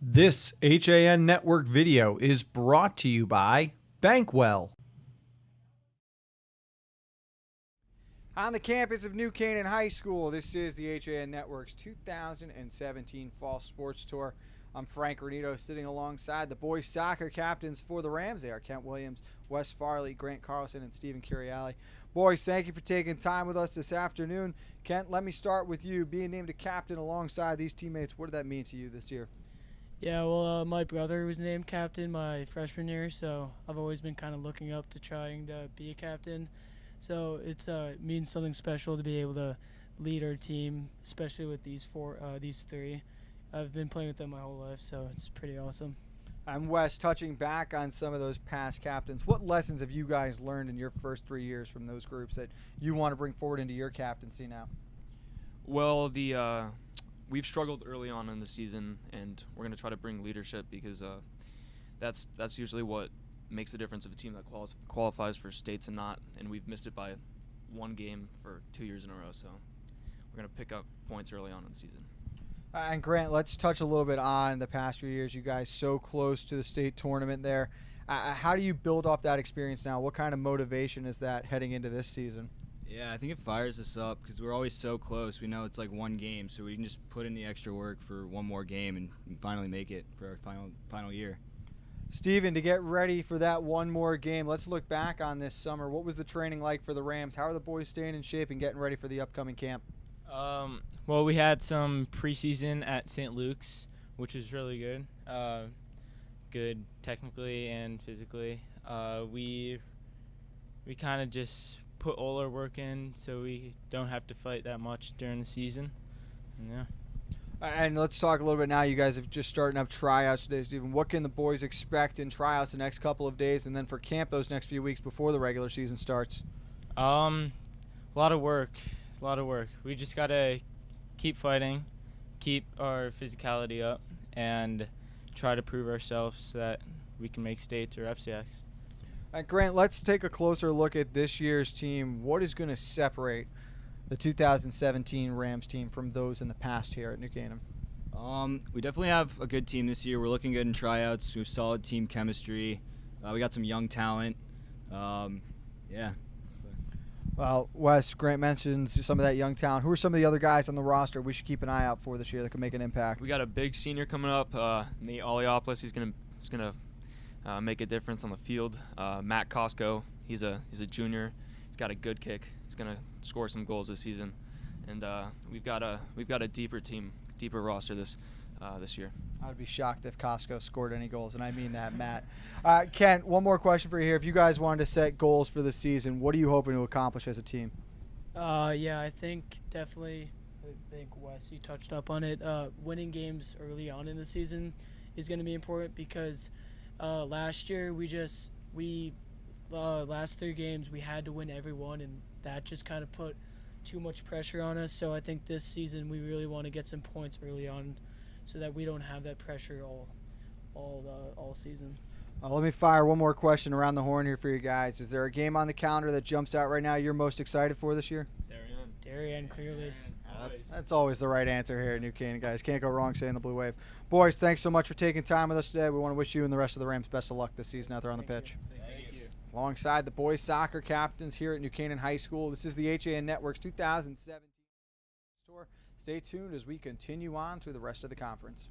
This HAN Network video is brought to you by Bankwell. On the campus of New Canaan High School, this is the HAN Network's 2017 Fall Sports Tour. I'm Frank Renito, sitting alongside the boys soccer captains for the Rams. They are Kent Williams, Wes Farley, Grant Carlson, and Stephen Curiale. Boys, thank you for taking time with us this afternoon. Kent, let me start with you. Being named a captain alongside these teammates, what did that mean to you this year? Yeah, well, my brother was named captain my freshman year, so I've always been kind of looking up to trying to be a captain. So it means something special to be able to lead our team, especially with these three. I've been playing with them my whole life, so it's pretty awesome. I'm Wes, touching back on some of those past captains. What lessons have you guys learned in your first 3 years from those groups that you want to bring forward into your captaincy now? Well, we've struggled early on in the season, and we're going to try to bring leadership because that's usually what makes the difference of a team that qualifies for states and not. And we've missed it by one game for 2 years in a row, so we're going to pick up points early on in the season. And Grant, let's touch a little bit on the past few years. You guys so close to the state tournament there. How do you build off that experience now? What kind of motivation is that heading into this season? Yeah, I think it fires us up because we're always so close. We know it's like one game, so we can just put in the extra work for one more game and finally make it for our final year. Steven, to get ready for that one more game, let's look back on this summer. What was the training like for the Rams? How are the boys staying in shape and getting ready for the upcoming camp? Well, we had some preseason at St. Luke's, which was really good. Good technically and physically. We kind of just put all our work in so we don't have to fight that much during the season. Yeah. And let's talk a little bit now. You guys have just starting up tryouts today, Stephen. What can the boys expect in tryouts the next couple of days and then for camp those next few weeks before the regular season starts? A lot of work. We just got to keep fighting, keep our physicality up, and try to prove ourselves so that we can make states or FCIACs. Grant, let's take a closer look at this year's team. What is going to separate the 2017 Rams team from those in the past here at New Canaan? We definitely have a good team this year. We're looking good in tryouts. We have solid team chemistry. We got some young talent. Yeah. Well, Wes, Grant mentions some of that young talent. Who are some of the other guys on the roster we should keep an eye out for this year that can make an impact? We got a big senior coming up, Nate Oleopoulos. He's gonna make a difference on the field. Matt Costco, he's a junior. He's got a good kick. He's gonna score some goals this season, and we've got a deeper roster this year. I would be shocked if Costco scored any goals, and I mean that, Matt. Kent, one more question for you here. If you guys wanted to set goals for the season, what are you hoping to accomplish as a team? Yeah, I think definitely. I think Wes, you touched up on it. Winning games early on in the season is going to be important because last year last 3 games we had to win every one, and that just kind of put too much pressure on us. So I think this season we really want to get some points early on so that we don't have that pressure all season. Let me fire one more question around the horn here for you guys. Is there a game on the calendar that jumps out right now you're most excited for this year? Darien, clearly. That's always the right answer here at New Canaan, guys. Can't go wrong saying the Blue Wave. Boys, thanks so much for taking time with us today. We want to wish you and the rest of the Rams best of luck this season out there on the pitch. Thank you. Alongside the boys soccer captains here at New Canaan High School, this is the HAN Network's 2017 Tour. Stay tuned as we continue on through the rest of the conference.